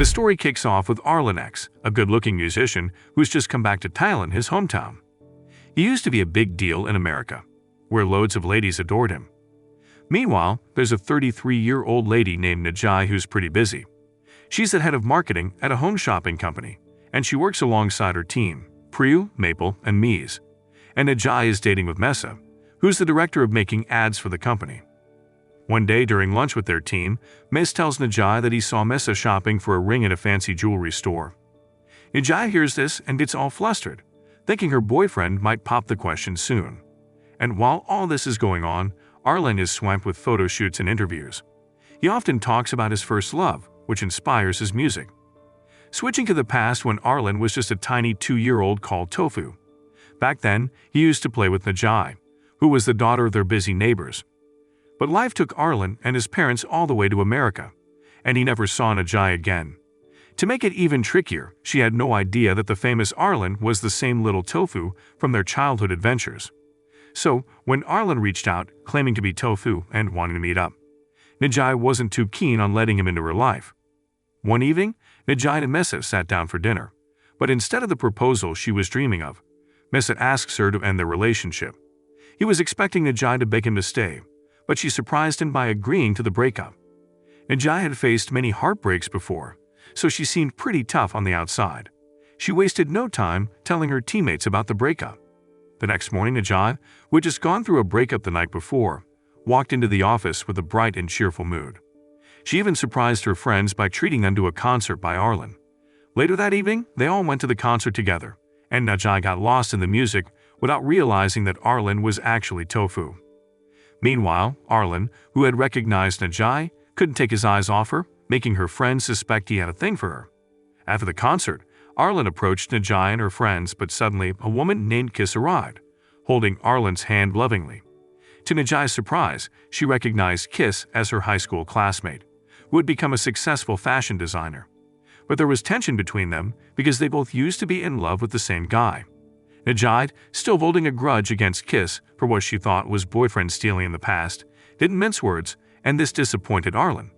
The story kicks off with Arlin, a good-looking musician who's just come back to Thailand, his hometown. He used to be a big deal in America, where loads of ladies adored him. Meanwhile, there's a 33-year-old lady named Najai who's pretty busy. She's the head of marketing at a home shopping company, and she works alongside her team, Priyu, Maple, and Mies. And Najai is dating with Mesa, who's the director of making ads for the company. One day during lunch with their team, Mes tells Najai that he saw Mesa shopping for a ring at a fancy jewelry store. Najai hears this and gets all flustered, thinking her boyfriend might pop the question soon. And while all this is going on, Arlin is swamped with photo shoots and interviews. He often talks about his first love, which inspires his music. Switching to the past when Arlin was just a tiny 2-year-old called Tofu. Back then, he used to play with Najai, who was the daughter of their busy neighbors. But life took Arlin and his parents all the way to America, and he never saw Najai again. To make it even trickier, she had no idea that the famous Arlin was the same little Tofu from their childhood adventures. So, when Arlin reached out, claiming to be Tofu and wanting to meet up, Najai wasn't too keen on letting him into her life. One evening, Najai and Mesa sat down for dinner, but instead of the proposal she was dreaming of, Mesa asks her to end their relationship. He was expecting Najai to beg him to stay, but she surprised him by agreeing to the breakup. Najai had faced many heartbreaks before, so she seemed pretty tough on the outside. She wasted no time telling her teammates about the breakup. The next morning, Najai, who had just gone through a breakup the night before, walked into the office with a bright and cheerful mood. She even surprised her friends by treating them to a concert by Arlin. Later that evening, they all went to the concert together, and Najai got lost in the music without realizing that Arlin was actually Tofu. Meanwhile, Arlin, who had recognized Najai, couldn't take his eyes off her, making her friends suspect he had a thing for her. After the concert, Arlin approached Najai and her friends, but suddenly a woman named Kiss arrived, holding Arlin's hand lovingly. To Najai's surprise, she recognized Kiss as her high school classmate, who had become a successful fashion designer. But there was tension between them because they both used to be in love with the same guy. Najai, still holding a grudge against Kiss for what she thought was boyfriend stealing in the past, didn't mince words, and this disappointed Arlin.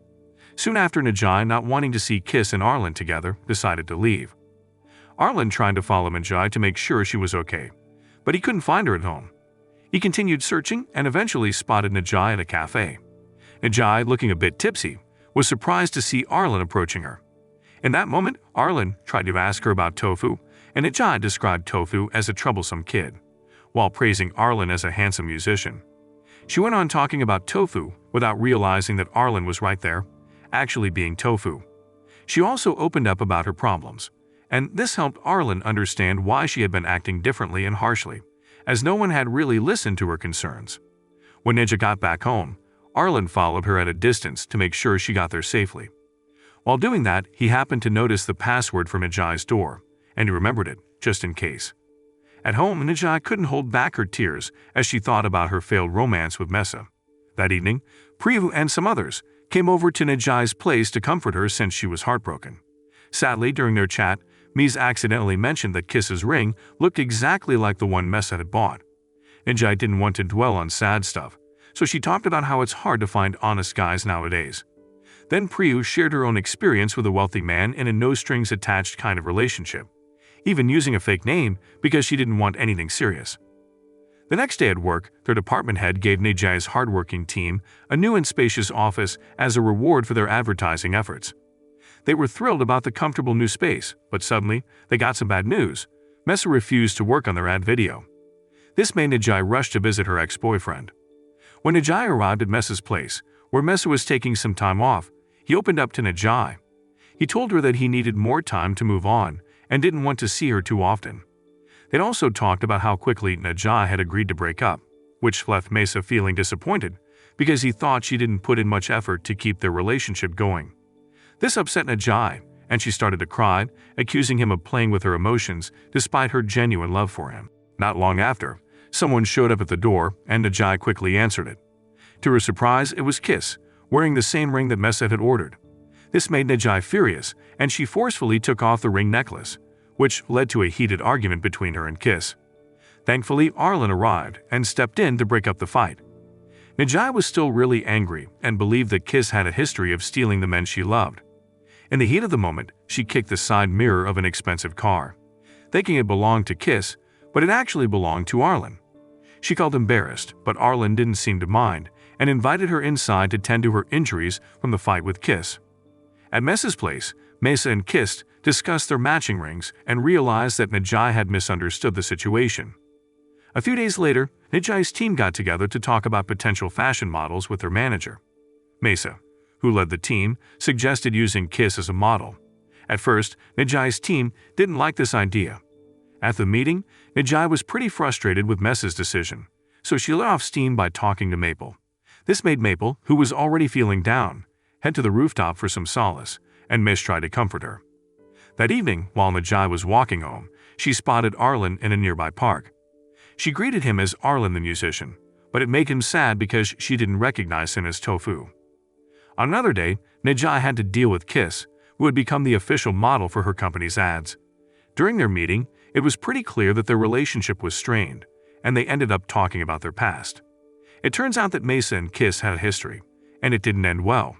Soon after, Najai, not wanting to see Kiss and Arlin together, decided to leave. Arlin tried to follow Najai to make sure she was okay, but he couldn't find her at home. He continued searching and eventually spotted Najai at a cafe. Najai, looking a bit tipsy, was surprised to see Arlin approaching her. In that moment, Arlin tried to ask her about Tofu, and Najai described Tofu as a troublesome kid, while praising Arlin as a handsome musician. She went on talking about Tofu without realizing that Arlin was right there, actually being Tofu. She also opened up about her problems, and this helped Arlin understand why she had been acting differently and harshly, as no one had really listened to her concerns. When Najai got back home, Arlin followed her at a distance to make sure she got there safely. While doing that, he happened to notice the password for Najai's door, and he remembered it, just in case. At home, Najai couldn't hold back her tears as she thought about her failed romance with Mesa. That evening, Priyu and some others came over to Najai's place to comfort her since she was heartbroken. Sadly, during their chat, Mies accidentally mentioned that Kiss's ring looked exactly like the one Mesa had bought. Najai didn't want to dwell on sad stuff, so she talked about how it's hard to find honest guys nowadays. Then Priyu shared her own experience with a wealthy man in a no-strings-attached kind of relationship, even using a fake name because she didn't want anything serious. The next day at work, their department head gave Najai's hardworking team a new and spacious office as a reward for their advertising efforts. They were thrilled about the comfortable new space, but suddenly, they got some bad news. Mesa refused to work on their ad video. This made Najai rush to visit her ex-boyfriend. When Najai arrived at Mesa's place, where Mesa was taking some time off, he opened up to Najai. He told her that he needed more time to move on and didn't want to see her too often. They'd also talked about how quickly Najai had agreed to break up, which left Mesa feeling disappointed because he thought she didn't put in much effort to keep their relationship going. This upset Najai, and she started to cry, accusing him of playing with her emotions despite her genuine love for him. Not long after, someone showed up at the door, and Najai quickly answered it. To her surprise, it was Kiss, wearing the same ring that Mesa had ordered. This made Najai furious, and she forcefully took off the ring necklace, which led to a heated argument between her and Kiss. Thankfully, Arlin arrived and stepped in to break up the fight. Najai was still really angry and believed that Kiss had a history of stealing the men she loved. In the heat of the moment, she kicked the side mirror of an expensive car, thinking it belonged to Kiss, but it actually belonged to Arlin. She felt embarrassed, but Arlin didn't seem to mind and invited her inside to tend to her injuries from the fight with Kiss. At Mesa's place, Mesa and Kiss discussed their matching rings and realized that Jdrama had misunderstood the situation. A few days later, Jdrama's team got together to talk about potential fashion models with their manager. Mesa, who led the team, suggested using Kiss as a model. At first, Jdrama's team didn't like this idea. At the meeting, Jdrama was pretty frustrated with Mesa's decision, so she let off steam by talking to Maple. This made Maple, who was already feeling down, head to the rooftop for some solace, and Miss tried to comfort her. That evening, while Jdrama was walking home, she spotted Arlin in a nearby park. She greeted him as Arlin the musician, but it made him sad because she didn't recognize him as Tofu. On another day, Jdrama had to deal with Kiss, who had become the official model for her company's ads. During their meeting, it was pretty clear that their relationship was strained, and they ended up talking about their past. It turns out that Mesa and Kiss had a history, and it didn't end well.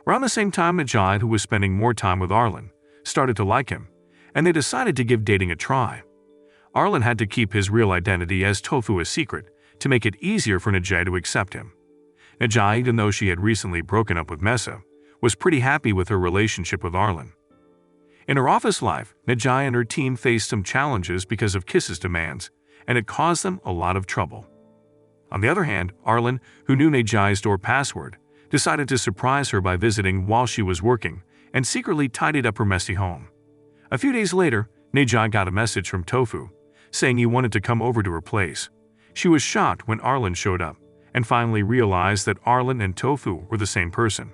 Around the same time, Jdrama, who was spending more time with Arlin, started to like him, and they decided to give dating a try. Arlin had to keep his real identity as Tofu a secret to make it easier for Jdrama to accept him. Jdrama, even though she had recently broken up with Mesa, was pretty happy with her relationship with Arlin. In her office life, Jdrama and her team faced some challenges because of Kiss's demands, and it caused them a lot of trouble. On the other hand, Arlin, who knew Jdrama's door password, decided to surprise her by visiting while she was working and secretly tidied up her messy home. A few days later, Jdrama got a message from Tofu, saying he wanted to come over to her place. She was shocked when Arlin showed up, and finally realized that Arlin and Tofu were the same person.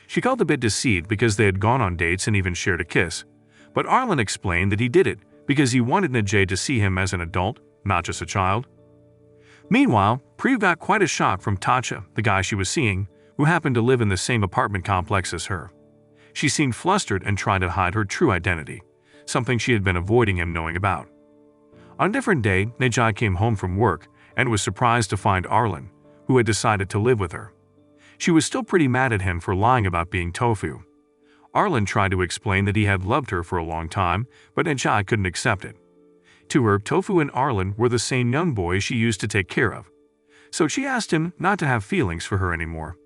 She felt a bit deceived because they had gone on dates and even shared a kiss, but Arlin explained that he did it because he wanted Jdrama to see him as an adult, not just a child. Meanwhile, Priyu got quite a shock from Tatcha, the guy she was seeing, who happened to live in the same apartment complex as her. She seemed flustered and tried to hide her true identity, something she had been avoiding him knowing about. On a different day, Jdrama came home from work and was surprised to find Arlin, who had decided to live with her. She was still pretty mad at him for lying about being Tofu. Arlin tried to explain that he had loved her for a long time, but Jdrama couldn't accept it. To her, Tofu and Arlin were the same young boy she used to take care of, so she asked him not to have feelings for her anymore.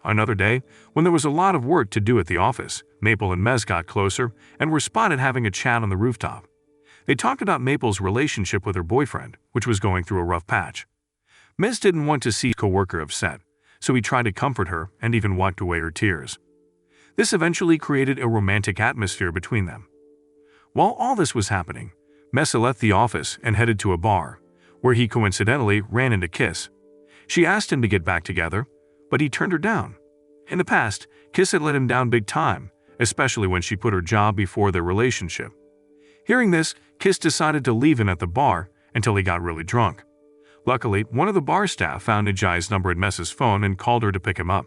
Another day, when there was a lot of work to do at the office, Maple and Mez got closer and were spotted having a chat on the rooftop. They talked about Maple's relationship with her boyfriend, which was going through a rough patch. Mez didn't want to see his coworker upset, so he tried to comfort her and even wiped away her tears. This eventually created a romantic atmosphere between them. While all this was happening, Mesa left the office and headed to a bar, where he coincidentally ran into Kiss. She asked him to get back together, but he turned her down. In the past, Kiss had let him down big time, especially when she put her job before their relationship. Hearing this, Kiss decided to leave him at the bar until he got really drunk. Luckily, one of the bar staff found Jdrama's number in Mesa's phone and called her to pick him up.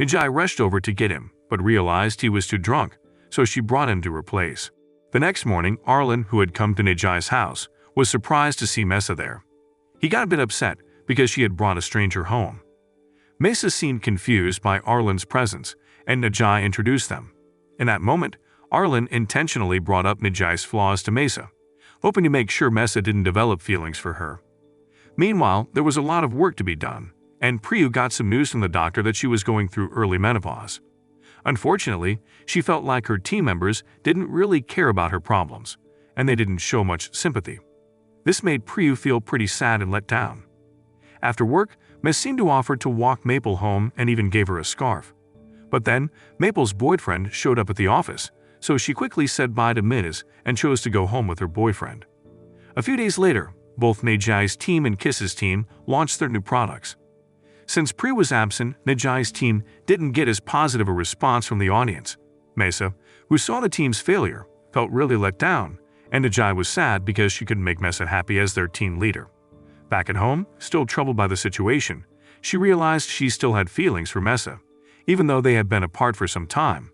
Jdrama rushed over to get him, but realized he was too drunk, so she brought him to her place. The next morning, Arlin, who had come to Jdrama's house, was surprised to see Mesa there. He got a bit upset because she had brought a stranger home. Mesa seemed confused by Arlin's presence, and Jdrama introduced them. In that moment, Arlin intentionally brought up Jdrama's flaws to Mesa, hoping to make sure Mesa didn't develop feelings for her. Meanwhile, there was a lot of work to be done, and Priyu got some news from the doctor that she was going through early menopause. Unfortunately, she felt like her team members didn't really care about her problems, and they didn't show much sympathy. This made Priyu feel pretty sad and let down. After work, Mez seemed to offer to walk Maple home and even gave her a scarf. But then, Maple's boyfriend showed up at the office, so she quickly said bye to Miz and chose to go home with her boyfriend. A few days later, both Jdrama's team and Kiss's team launched their new products. Since Priyu was absent, Jdrama's team didn't get as positive a response from the audience. Mesa, who saw the team's failure, felt really let down, and Jdrama was sad because she couldn't make Mesa happy as their team leader. Back at home, still troubled by the situation, she realized she still had feelings for Mesa, even though they had been apart for some time.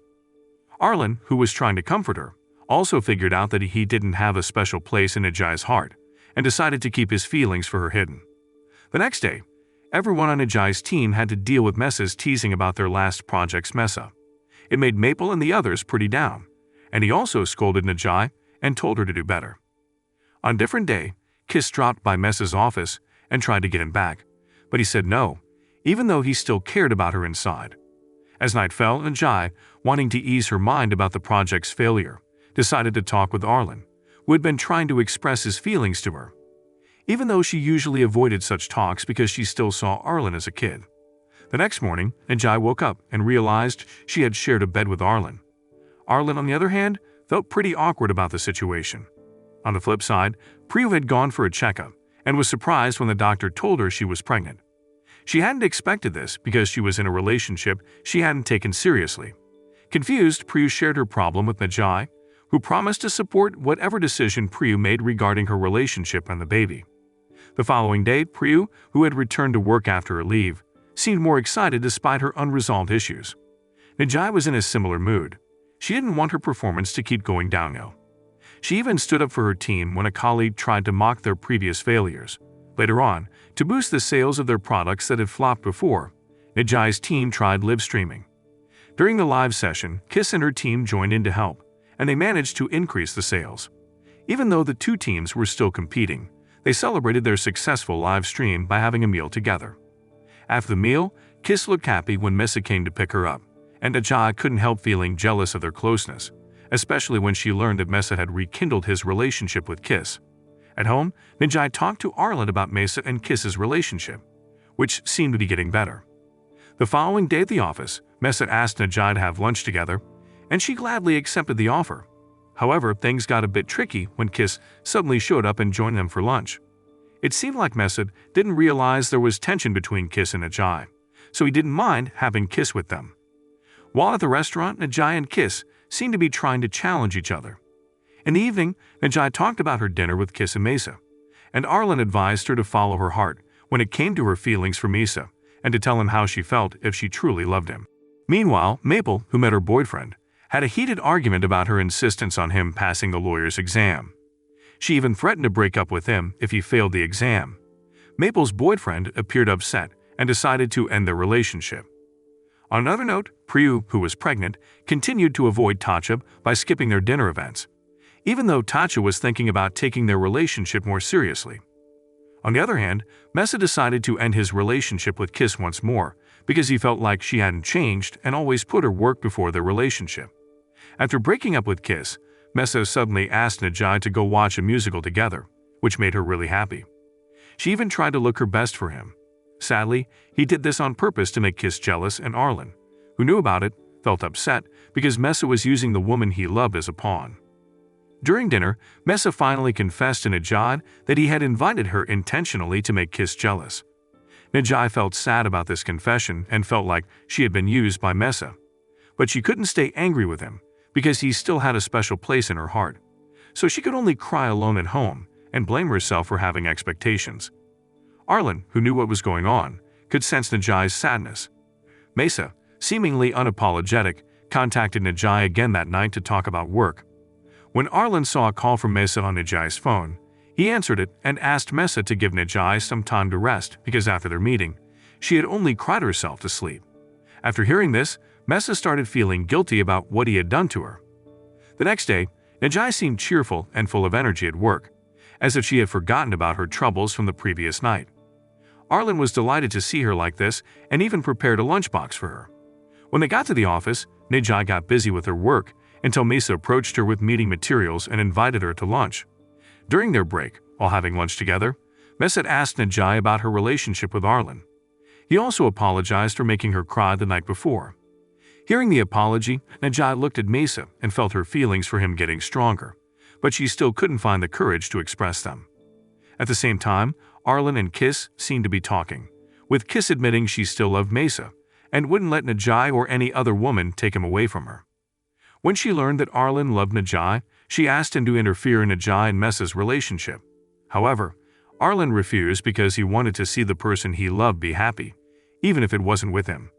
Arlin, who was trying to comfort her, also figured out that he didn't have a special place in Jdrama's heart, and decided to keep his feelings for her hidden. The next day, everyone on Jdrama's team had to deal with Mesa's teasing about their last project's mess up. It made Maple and the others pretty down, and he also scolded Najai and told her to do better. On a different day, Kiss dropped by Messa's office and tried to get him back, but he said no, even though he still cared about her inside. As night fell, Najai, wanting to ease her mind about the project's failure, decided to talk with Arlin, who had been trying to express his feelings to her. Even though she usually avoided such talks because she still saw Arlin as a kid. The next morning, Najai woke up and realized she had shared a bed with Arlin. Arlin, on the other hand, felt pretty awkward about the situation. On the flip side, Priyu had gone for a checkup and was surprised when the doctor told her she was pregnant. She hadn't expected this because she was in a relationship she hadn't taken seriously. Confused, Priyu shared her problem with Najai, who promised to support whatever decision Priyu made regarding her relationship and the baby. The following day, Priyu, who had returned to work after her leave, seemed more excited despite her unresolved issues. Najai was in a similar mood. She didn't want her performance to keep going downhill. She even stood up for her team when a colleague tried to mock their previous failures. Later on, to boost the sales of their products that had flopped before, Najai's team tried live streaming. During the live session, Kiss and her team joined in to help, and they managed to increase the sales. Even though the two teams were still competing, they celebrated their successful live stream by having a meal together. After the meal, Kiss looked happy when Mesa came to pick her up, and Najai couldn't help feeling jealous of their closeness, especially when she learned that Mesa had rekindled his relationship with Kiss. At home, Najai talked to Arlin about Mesa and Kiss's relationship, which seemed to be getting better. The following day at the office, Mesa asked Najai to have lunch together, and she gladly accepted the offer. However, things got a bit tricky when Kiss suddenly showed up and joined them for lunch. It seemed like Mesa didn't realize there was tension between Kiss and Najai, so he didn't mind having Kiss with them. While at the restaurant, Najai and Kiss seemed to be trying to challenge each other. In the evening, Najai talked about her dinner with Kiss and Mesa, and Arlin advised her to follow her heart when it came to her feelings for Mesa and to tell him how she felt if she truly loved him. Meanwhile, Maple, who met her boyfriend, had a heated argument about her insistence on him passing the lawyer's exam. She even threatened to break up with him if he failed the exam. Maple's boyfriend appeared upset and decided to end their relationship. On another note, Priyu, who was pregnant, continued to avoid Tatcha by skipping their dinner events, even though Tatcha was thinking about taking their relationship more seriously. On the other hand, Mesa decided to end his relationship with Kiss once more because he felt like she hadn't changed and always put her work before their relationship. After breaking up with Kiss, Mesa suddenly asked Najai to go watch a musical together, which made her really happy. She even tried to look her best for him. Sadly, he did this on purpose to make Kiss jealous, and Arlin, who knew about it, felt upset because Mesa was using the woman he loved as a pawn. During dinner, Mesa finally confessed to Najai that he had invited her intentionally to make Kiss jealous. Najai felt sad about this confession and felt like she had been used by Mesa. But she couldn't stay angry with him because he still had a special place in her heart. So she could only cry alone at home and blame herself for having expectations. Arlin, who knew what was going on, could sense Najai's sadness. Mesa, seemingly unapologetic, contacted Najai again that night to talk about work. When Arlin saw a call from Mesa on Najai's phone, he answered it and asked Mesa to give Najai some time to rest because after their meeting, she had only cried herself to sleep. After hearing this, Mesa started feeling guilty about what he had done to her. The next day, Najai seemed cheerful and full of energy at work, as if she had forgotten about her troubles from the previous night. Arlin was delighted to see her like this and even prepared a lunchbox for her. When they got to the office, Najai got busy with her work until Mesa approached her with meeting materials and invited her to lunch. During their break, while having lunch together, Mesa asked Najai about her relationship with Arlin. He also apologized for making her cry the night before. Hearing the apology, Najai looked at Mesa and felt her feelings for him getting stronger, but she still couldn't find the courage to express them. At the same time, Arlin and Kiss seemed to be talking, with Kiss admitting she still loved Mesa and wouldn't let Najai or any other woman take him away from her. When she learned that Arlin loved Najai, she asked him to interfere in Najai and Mesa's relationship. However, Arlin refused because he wanted to see the person he loved be happy, even if it wasn't with him.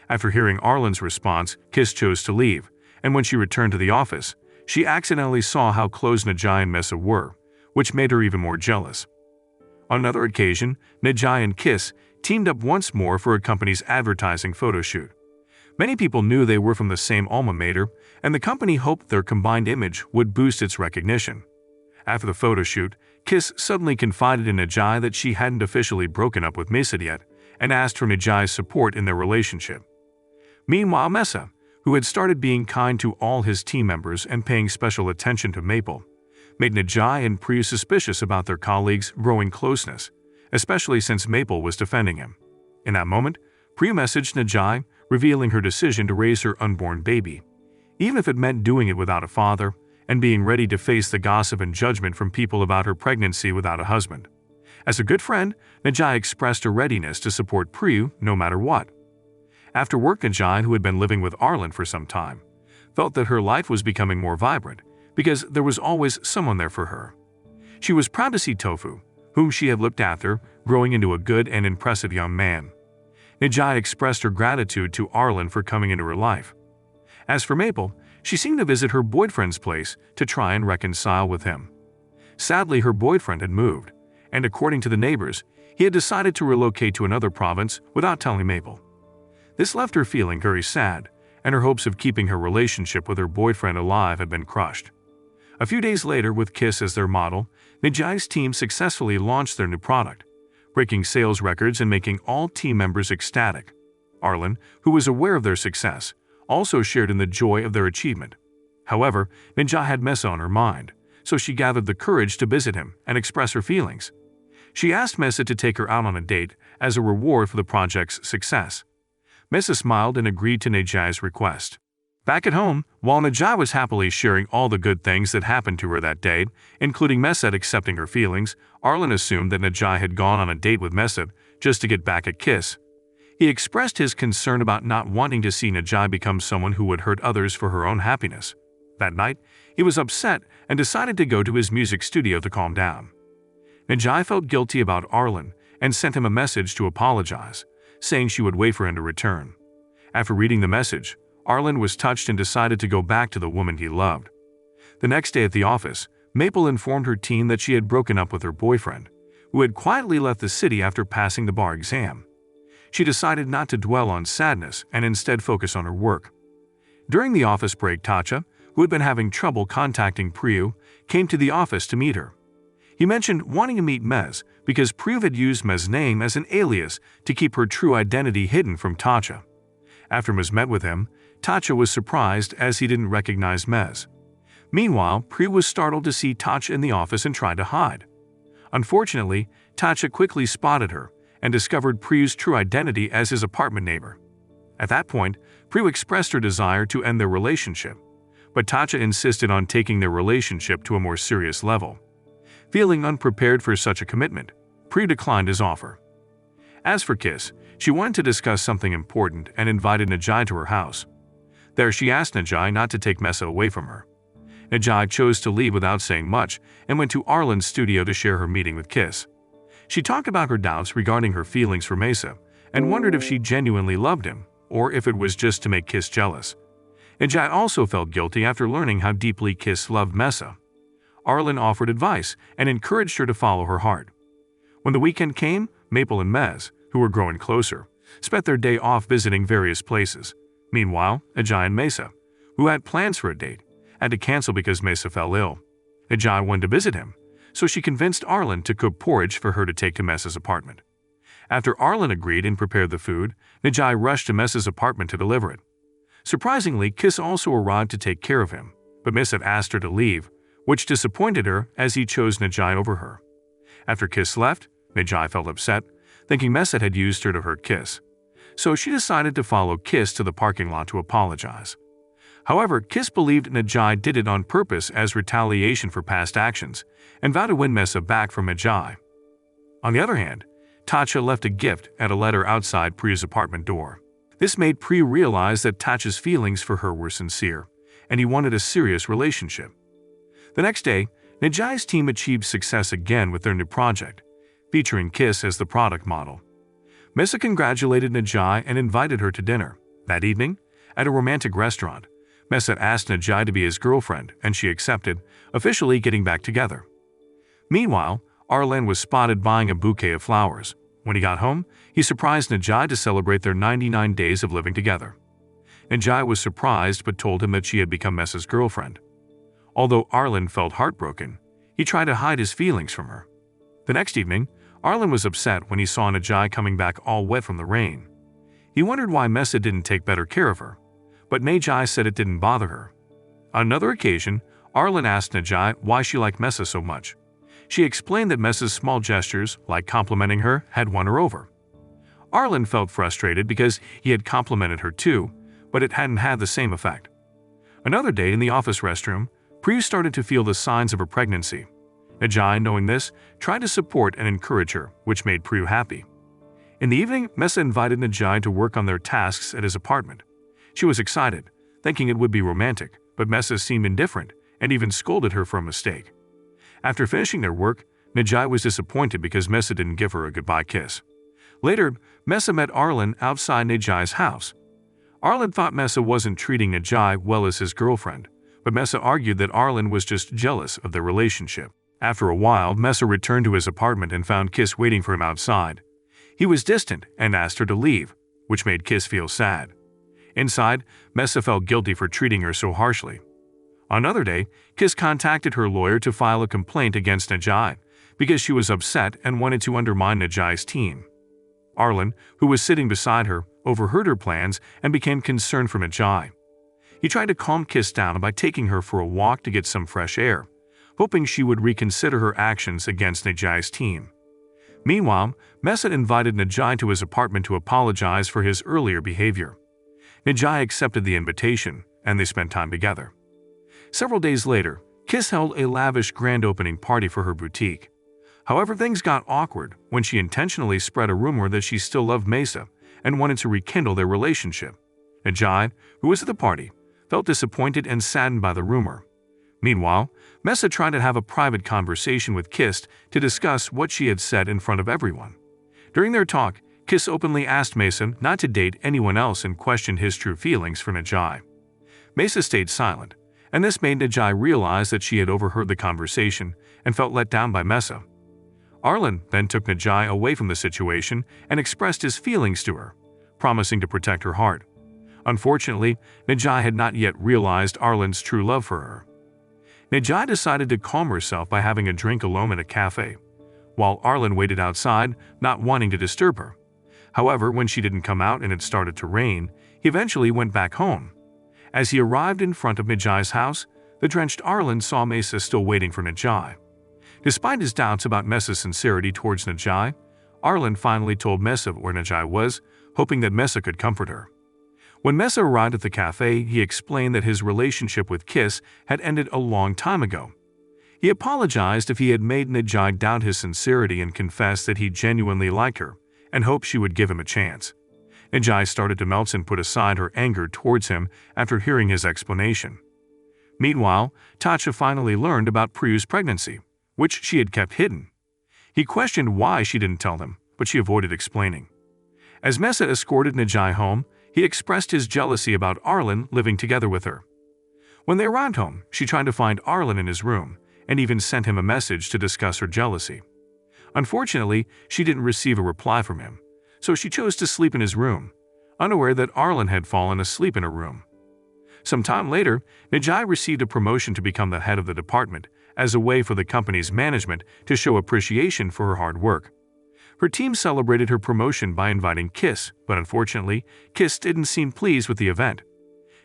After hearing Arlin's response, Kiss chose to leave, and when she returned to the office, she accidentally saw how close Najai and Mesa were, which made her even more jealous. On another occasion, Najai and Kiss teamed up once more for a company's advertising photo shoot. Many people knew they were from the same alma mater, and the company hoped their combined image would boost its recognition. After the photo shoot, Kiss suddenly confided in Jdrama that she hadn't officially broken up with Mesa yet and asked for Jdrama's support in their relationship. Meanwhile, Mesa, who had started being kind to all his team members and paying special attention to Maple, made Jdrama and Priya suspicious about their colleagues' growing closeness, especially since Maple was defending him. In that moment, Priya messaged Jdrama, revealing her decision to raise her unborn baby, even if it meant doing it without a father, and being ready to face the gossip and judgment from people about her pregnancy without a husband. As a good friend, Jdrama expressed a readiness to support Priya no matter what. After work, Jdrama, who had been living with Arlin for some time, felt that her life was becoming more vibrant because there was always someone there for her. She was proud to see Tofu, whom she had looked after, growing into a good and impressive young man. Jdrama expressed her gratitude to Arlin for coming into her life. As for Maple, she seemed to visit her boyfriend's place to try and reconcile with him. Sadly, her boyfriend had moved, and according to the neighbors, he had decided to relocate to another province without telling Maple. This left her feeling very sad, and her hopes of keeping her relationship with her boyfriend alive had been crushed. A few days later, with Kiss as their model, Jdrama's team successfully launched their new product, breaking sales records and making all team members ecstatic. Arlin, who was aware of their success, also shared in the joy of their achievement. However, Jdrama had Mesa on her mind, so she gathered the courage to visit him and express her feelings. She asked Mesa to take her out on a date as a reward for the project's success. Mesa smiled and agreed to Jdrama's request. Back at home, while Jdrama was happily sharing all the good things that happened to her that day, including Mesa accepting her feelings, Arlin assumed that Jdrama had gone on a date with Mesa just to get back at Kiss. He expressed his concern about not wanting to see Jdrama become someone who would hurt others for her own happiness. That night, he was upset and decided to go to his music studio to calm down. Jdrama felt guilty about Arlin and sent him a message to apologize, saying she would wait for him to return. After reading the message, Arlin was touched and decided to go back to the woman he loved. The next day at the office, Maple informed her team that she had broken up with her boyfriend, who had quietly left the city after passing the bar exam. She decided not to dwell on sadness and instead focus on her work. During the office break, Tatcha, who had been having trouble contacting Priya, came to the office to meet her. He mentioned wanting to meet Mez because Priya had used Mez's name as an alias to keep her true identity hidden from Tatcha. After Mez met with him, Tatcha was surprised as he didn't recognize Mez. Meanwhile, Priya was startled to see Tatcha in the office and tried to hide. Unfortunately, Tatcha quickly spotted her and discovered Priya's true identity as his apartment neighbor. At that point, Priya expressed her desire to end their relationship, but Tatcha insisted on taking their relationship to a more serious level. Feeling unprepared for such a commitment, Priya declined his offer. As for Kiss, she wanted to discuss something important and invited Jdrama to her house. There she asked Jdrama not to take Mesa away from her. Jdrama chose to leave without saying much and went to Arlin's studio to share her meeting with Kiss. She talked about her doubts regarding her feelings for Mesa and wondered if she genuinely loved him or if it was just to make Kiss jealous. Jdrama also felt guilty after learning how deeply Kiss loved Mesa. Arlin offered advice and encouraged her to follow her heart. When the weekend came, Maple and Mez, who were growing closer, spent their day off visiting various places. Meanwhile, Jdrama and Mesa, who had plans for a date, had to cancel because Mesa fell ill. Jdrama wanted to visit him, so she convinced Arlin to cook porridge for her to take to Mesa's apartment. After Arlin agreed and prepared the food, Jdrama rushed to Mesa's apartment to deliver it. Surprisingly, Kiss also arrived to take care of him, but Mesa asked her to leave, which disappointed her as he chose Jdrama over her. After Kiss left, Jdrama felt upset, thinking Mesa had used her to hurt Kiss. So she decided to follow Kiss to the parking lot to apologize. However, Kiss believed Jdrama did it on purpose as retaliation for past actions and vowed to win Mesa back from Jdrama. On the other hand, Tatcha left a gift and a letter outside Priya's apartment door. This made Priya realize that Tatcha's feelings for her were sincere, and he wanted a serious relationship. The next day, Jdrama's team achieved success again with their new project, featuring Kiss as the product model. Mesa congratulated Jdrama and invited her to dinner. That evening, at a romantic restaurant, Mesa asked Jdrama to be his girlfriend, and she accepted, officially getting back together. Meanwhile, Arlin was spotted buying a bouquet of flowers. When he got home, he surprised Jdrama to celebrate their 99 days of living together. Najai was surprised but told him that she had become Messa's girlfriend. Although Arlin felt heartbroken, he tried to hide his feelings from her. The next evening, Arlin was upset when he saw Najai coming back all wet from the rain. He wondered why Messa didn't take better care of her, but Najai said it didn't bother her. On another occasion, Arlin asked Najai why she liked Messa so much. She explained that Messa's small gestures, like complimenting her, had won her over. Arlin felt frustrated because he had complimented her too, but it hadn't had the same effect. Another day in the office restroom, Priyu started to feel the signs of her pregnancy. Najai, knowing this, tried to support and encourage her, which made Priyu happy. In the evening, Messa invited Najai to work on their tasks at his apartment. She was excited, thinking it would be romantic, but Messa seemed indifferent and even scolded her for a mistake. After finishing their work, Najai was disappointed because Messa didn't give her a goodbye kiss. Later, Messa met Arlin outside Najai's house. Arlin thought Messa wasn't treating Najai well as his girlfriend, but Messa argued that Arlin was just jealous of their relationship. After a while, Messa returned to his apartment and found Kiss waiting for him outside. He was distant and asked her to leave, which made Kiss feel sad. Inside, Messa felt guilty for treating her so harshly. On another day, Kiss contacted her lawyer to file a complaint against Najai because she was upset and wanted to undermine Najai's team. Arlin, who was sitting beside her, overheard her plans and became concerned for Najai. He tried to calm Kiss down by taking her for a walk to get some fresh air, hoping she would reconsider her actions against Najai's team. Meanwhile, Messa invited Najai to his apartment to apologize for his earlier behavior. Najai accepted the invitation, and they spent time together. Several days later, Kiss held a lavish grand opening party for her boutique. However, things got awkward when she intentionally spread a rumor that she still loved Messa and wanted to rekindle their relationship. Najai, who was at the party, felt disappointed and saddened by the rumor. Meanwhile, Messa tried to have a private conversation with Kiss to discuss what she had said in front of everyone. During their talk, Kiss openly asked Messa not to date anyone else and questioned his true feelings for Najai. Messa stayed silent, and this made Najai realize that she had overheard the conversation and felt let down by Messa. Arlin then took Najai away from the situation and expressed his feelings to her, promising to protect her heart. Unfortunately, Najai had not yet realized Arlin's true love for her. Najai decided to calm herself by having a drink alone at a cafe, while Arlin waited outside, not wanting to disturb her. However, when she didn't come out and it started to rain, he eventually went back home. As he arrived in front of Najai's house, the drenched Arlin saw Messa still waiting for Najai. Despite his doubts about Messa's sincerity towards Najai, Arlin finally told Messa where Najai was, hoping that Messa could comfort her. When Messa arrived at the cafe, he explained that his relationship with Kiss had ended a long time ago. He apologized if he had made Najai doubt his sincerity and confessed that he genuinely liked her and hoped she would give him a chance. Najai started to melt and put aside her anger towards him after hearing his explanation. Meanwhile, Tasha finally learned about Priyu's pregnancy, which she had kept hidden. He questioned why she didn't tell him, but she avoided explaining. As Messa escorted Najai home, he expressed his jealousy about Arlin living together with her. When they arrived home, she tried to find Arlin in his room and even sent him a message to discuss her jealousy. Unfortunately, she didn't receive a reply from him, so she chose to sleep in his room, unaware that Arlin had fallen asleep in her room. Some time later, Najai received a promotion to become the head of the department as a way for the company's management to show appreciation for her hard work. Her team celebrated her promotion by inviting Kiss, but unfortunately, Kiss didn't seem pleased with the event.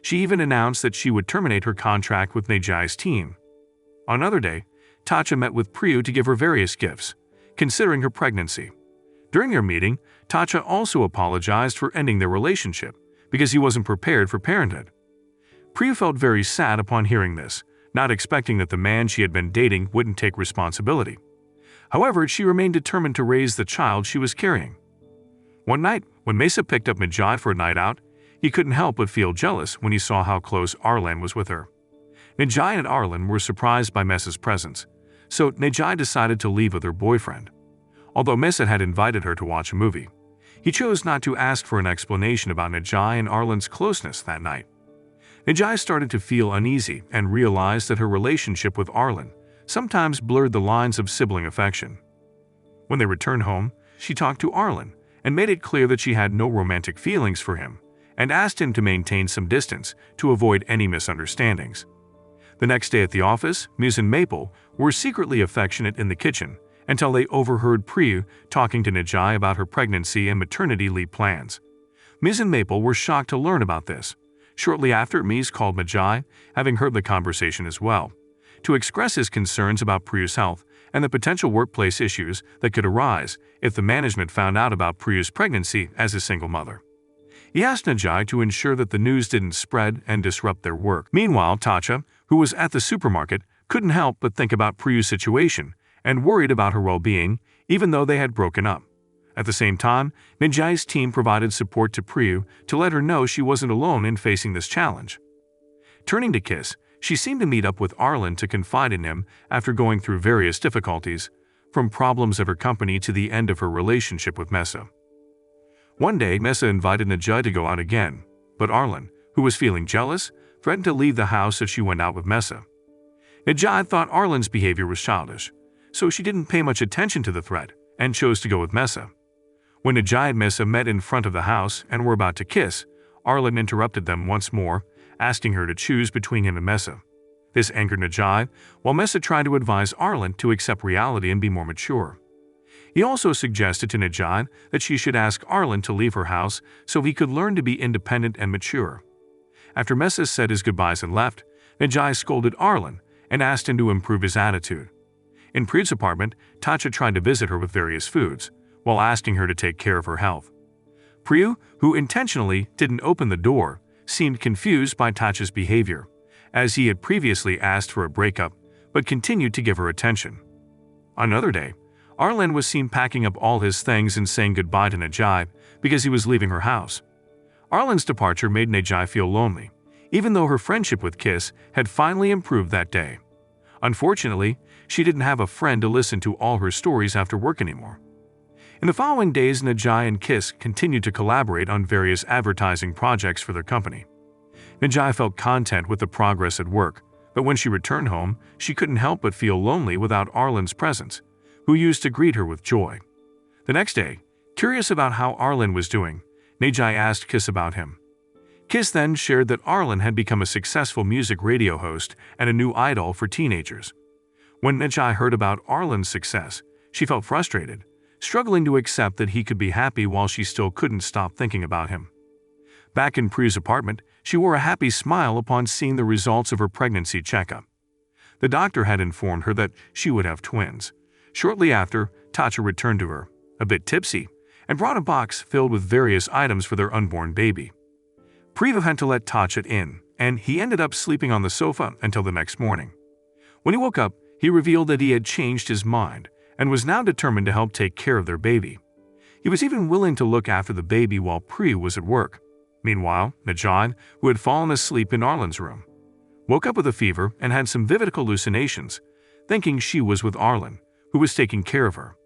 She even announced that she would terminate her contract with Najai's team. On another day, Tasha met with Priyu to give her various gifts, considering her pregnancy. During their meeting, Tasha also apologized for ending their relationship because he wasn't prepared for parenthood. Priyu felt very sad upon hearing this, not expecting that the man she had been dating wouldn't take responsibility. However, she remained determined to raise the child she was carrying. One night, when Messa picked up Najai for a night out, he couldn't help but feel jealous when he saw how close Arlin was with her. Najai and Arlin were surprised by Messa's presence, so Najai decided to leave with her boyfriend. Although Messa had invited her to watch a movie, he chose not to ask for an explanation about Najai and Arlin's closeness that night. Najai started to feel uneasy and realized that her relationship with Arlin sometimes blurred the lines of sibling affection. When they returned home, she talked to Arlin and made it clear that she had no romantic feelings for him and asked him to maintain some distance to avoid any misunderstandings. The next day at the office, Ms. and Maple were secretly affectionate in the kitchen until they overheard Priyu talking to Najai about her pregnancy and maternity leave plans. Ms. and Maple were shocked to learn about this. Shortly after, Ms. called Najai, having heard the conversation as well, to express his concerns about Priyu's health and the potential workplace issues that could arise if the management found out about Priyu's pregnancy as a single mother. He asked Najai to ensure that the news didn't spread and disrupt their work. Meanwhile, Tatcha, who was at the supermarket, couldn't help but think about Priyu's situation and worried about her well-being, even though they had broken up. At the same time, Najai's team provided support to Priyu to let her know she wasn't alone in facing this challenge. Turning to Kiss, she seemed to meet up with Arlin to confide in him after going through various difficulties, from problems of her company to the end of her relationship with Mesa. One day, Mesa invited Najai to go out again, but Arlin, who was feeling jealous, threatened to leave the house if she went out with Mesa. Najai thought Arlin's behavior was childish, so she didn't pay much attention to the threat and chose to go with Mesa. When Najai and Mesa met in front of the house and were about to kiss, Arlin interrupted them once more, asking her to choose between him and Mesa. This angered Najai, while Mesa tried to advise Arlin to accept reality and be more mature. He also suggested to Najai that she should ask Arlin to leave her house so he could learn to be independent and mature. After Mesa said his goodbyes and left, Najai scolded Arlin and asked him to improve his attitude. In Priyu's apartment, Tatcha tried to visit her with various foods, while asking her to take care of her health. Priyu, who intentionally didn't open the door, seemed confused by Tatcha's behavior, as he had previously asked for a breakup but continued to give her attention. On another day, Arlin was seen packing up all his things and saying goodbye to Najai because he was leaving her house. Arlin's departure made Najai feel lonely, even though her friendship with Kiss had finally improved that day. Unfortunately, she didn't have a friend to listen to all her stories after work anymore. In the following days, Najai and Kiss continued to collaborate on various advertising projects for their company. Najai felt content with the progress at work, but when she returned home, she couldn't help but feel lonely without Arlin's presence, who used to greet her with joy. The next day, curious about how Arlin was doing, Najai asked Kiss about him. Kiss then shared that Arlin had become a successful music radio host and a new idol for teenagers. When Najai heard about Arlin's success, she felt frustrated, struggling to accept that he could be happy while she still couldn't stop thinking about him. Back in Priyu's apartment, she wore a happy smile upon seeing the results of her pregnancy checkup. The doctor had informed her that she would have twins. Shortly after, Tatcha returned to her, a bit tipsy, and brought a box filled with various items for their unborn baby. Priyu had to let Tatcha in, and he ended up sleeping on the sofa until the next morning. When he woke up, he revealed that he had changed his mind and was now determined to help take care of their baby. He was even willing to look after the baby while Priyu was at work. Meanwhile, Najai, who had fallen asleep in Arlin's room, woke up with a fever and had some vivid hallucinations, thinking she was with Arlin, who was taking care of her.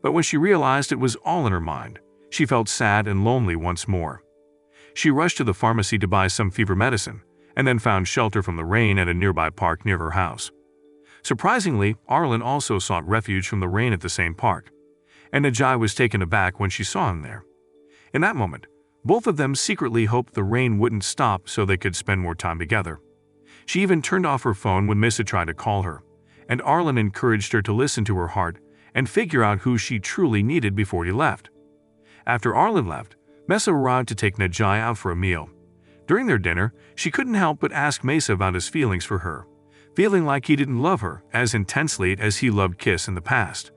But when she realized it was all in her mind, she felt sad and lonely once more. She rushed to the pharmacy to buy some fever medicine, and then found shelter from the rain at a nearby park near her house. Surprisingly, Arlin also sought refuge from the rain at the same park, and Najai was taken aback when she saw him there. In that moment, both of them secretly hoped the rain wouldn't stop so they could spend more time together. She even turned off her phone when Misa tried to call her, and Arlin encouraged her to listen to her heart and figure out who she truly needed before he left. After Arlin left, Mesa arrived to take Najai out for a meal. During their dinner, she couldn't help but ask Mesa about his feelings for her, feeling like he didn't love her as intensely as he loved Kiss in the past.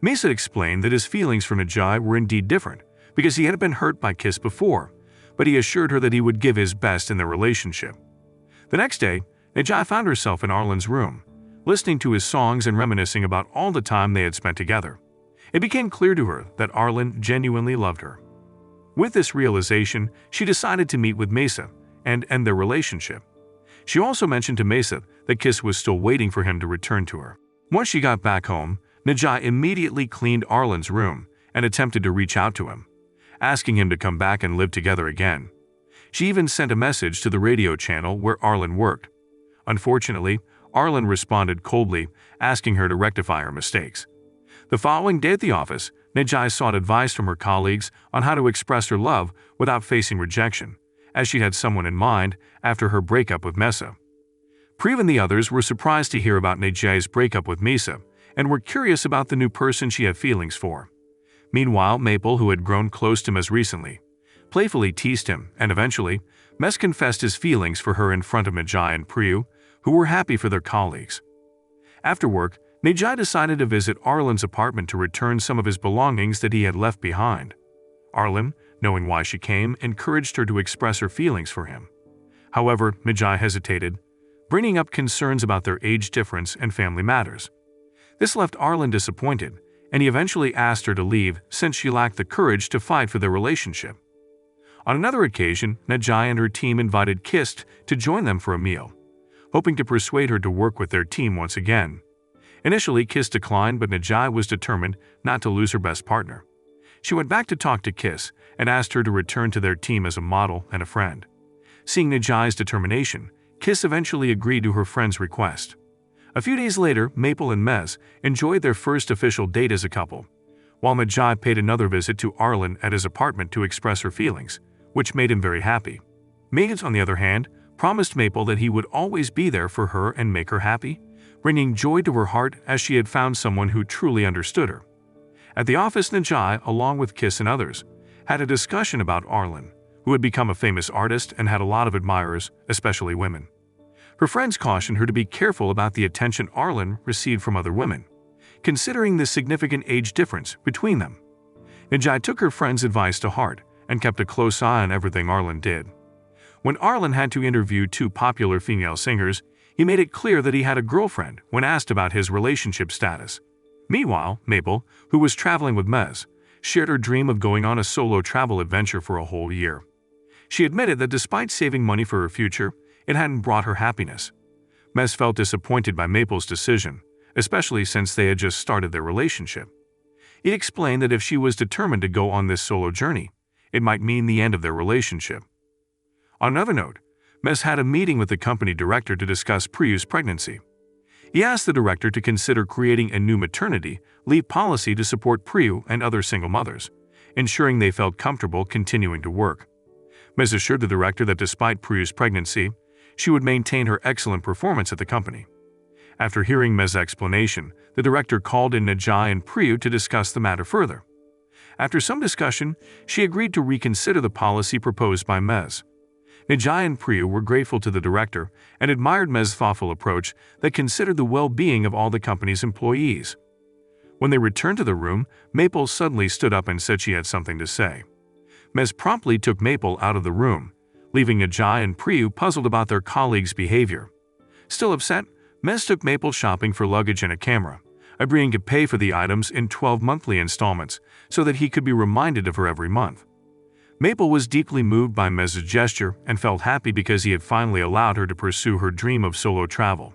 Mesa explained that his feelings for Najai were indeed different because he had been hurt by Kiss before, but he assured her that he would give his best in their relationship. The next day, Najai found herself in Arlin's room, listening to his songs and reminiscing about all the time they had spent together. It became clear to her that Arlin genuinely loved her. With this realization, she decided to meet with Mesa and end their relationship. She also mentioned to Mesa that Kiss was still waiting for him to return to her. Once she got back home, Najai immediately cleaned Arlin's room and attempted to reach out to him, asking him to come back and live together again. She even sent a message to the radio channel where Arlin worked. Unfortunately, Arlin responded coldly, asking her to rectify her mistakes. The following day at the office, Najai sought advice from her colleagues on how to express her love without facing rejection, as she had someone in mind after her breakup with Mesa. Priya and the others were surprised to hear about Najaya's breakup with Mesa and were curious about the new person she had feelings for. Meanwhile, Maple, who had grown close to Mez recently, playfully teased him, and eventually, Mez confessed his feelings for her in front of Najaya and Priya, who were happy for their colleagues. After work, Najaya decided to visit Arlin's apartment to return some of his belongings that he had left behind. Arlin, knowing why she came, encouraged her to express her feelings for him. However, Najaya hesitated, bringing up concerns about their age difference and family matters. This left Arlin disappointed, and he eventually asked her to leave since she lacked the courage to fight for their relationship. On another occasion, Najaya and her team invited Kist to join them for a meal, hoping to persuade her to work with their team once again. Initially, Kist declined, but Najaya was determined not to lose her best partner. She went back to talk to Kist and asked her to return to their team as a model and a friend. Seeing Najaya's determination, Kist eventually agreed to her friend's request. A few days later, Maple and Mez enjoyed their first official date as a couple, while Najaya paid another visit to Arlin at his apartment to express her feelings, which made him very happy. Mez, on the other hand, promised Maple that he would always be there for her and make her happy, bringing joy to her heart as she had found someone who truly understood her. At the office, Najaya, along with Kist and others, had a discussion about Arlin, who had become a famous artist and had a lot of admirers, especially women. Her friends cautioned her to be careful about the attention Arlin received from other women, considering the significant age difference between them. Najaya took her friends' advice to heart and kept a close eye on everything Arlin did. When Arlin had to interview two popular female singers, he made it clear that he had a girlfriend when asked about his relationship status. Meanwhile, Maple, who was traveling with Mez, shared her dream of going on a solo travel adventure for a whole year. She admitted that despite saving money for her future, it hadn't brought her happiness. Mez felt disappointed by Maple's decision, especially since they had just started their relationship. He explained that if she was determined to go on this solo journey, it might mean the end of their relationship. On another note, Mez had a meeting with the company director to discuss Priya's pregnancy. He asked the director to consider creating a new maternity leave policy to support Priya and other single mothers, ensuring they felt comfortable continuing to work. Mez assured the director that despite Priya's pregnancy, she would maintain her excellent performance at the company. After hearing Mez's explanation, the director called in Najaya and Priya to discuss the matter further. After some discussion, she agreed to reconsider the policy proposed by Mez. Najaya and Priya were grateful to the director and admired Mez's thoughtful approach that considered the well-being of all the company's employees. When they returned to the room, Maple suddenly stood up and said she had something to say. Mez promptly took Maple out of the room, leaving Najaya and Priya puzzled about their colleagues' behavior. Still upset, Mez took Maple shopping for luggage and a camera, agreeing to pay for the items in 12 monthly installments so that he could be reminded of her every month. Maple was deeply moved by Mez's gesture and felt happy because he had finally allowed her to pursue her dream of solo travel.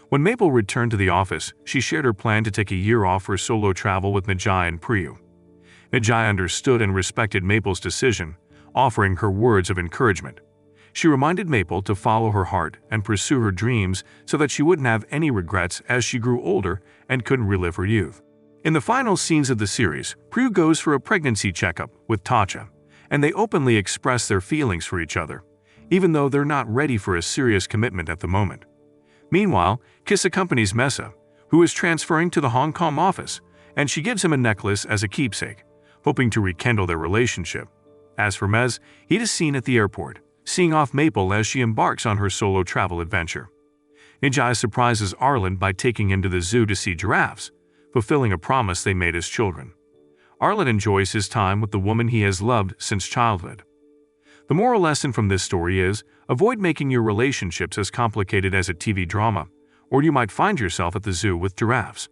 When Maple returned to the office, she shared her plan to take a year off for solo travel with Najaya and Priya. Najaya understood and respected Maple's decision, offering her words of encouragement. She reminded Maple to follow her heart and pursue her dreams so that she wouldn't have any regrets as she grew older and couldn't relive her youth. In the final scenes of the series, Priya goes for a pregnancy checkup with Tatcha, and they openly express their feelings for each other, even though they're not ready for a serious commitment at the moment. Meanwhile, Kiss accompanies Mesa, who is transferring to the Hong Kong office, and she gives him a necklace as a keepsake, hoping to rekindle their relationship. As for Mez, he is seen at the airport, seeing off Maple as she embarks on her solo travel adventure. Najaya surprises Arlin by taking him to the zoo to see giraffes, fulfilling a promise they made as children. Arlin enjoys his time with the woman he has loved since childhood. The moral lesson from this story is, avoid making your relationships as complicated as a TV drama, or you might find yourself at the zoo with giraffes.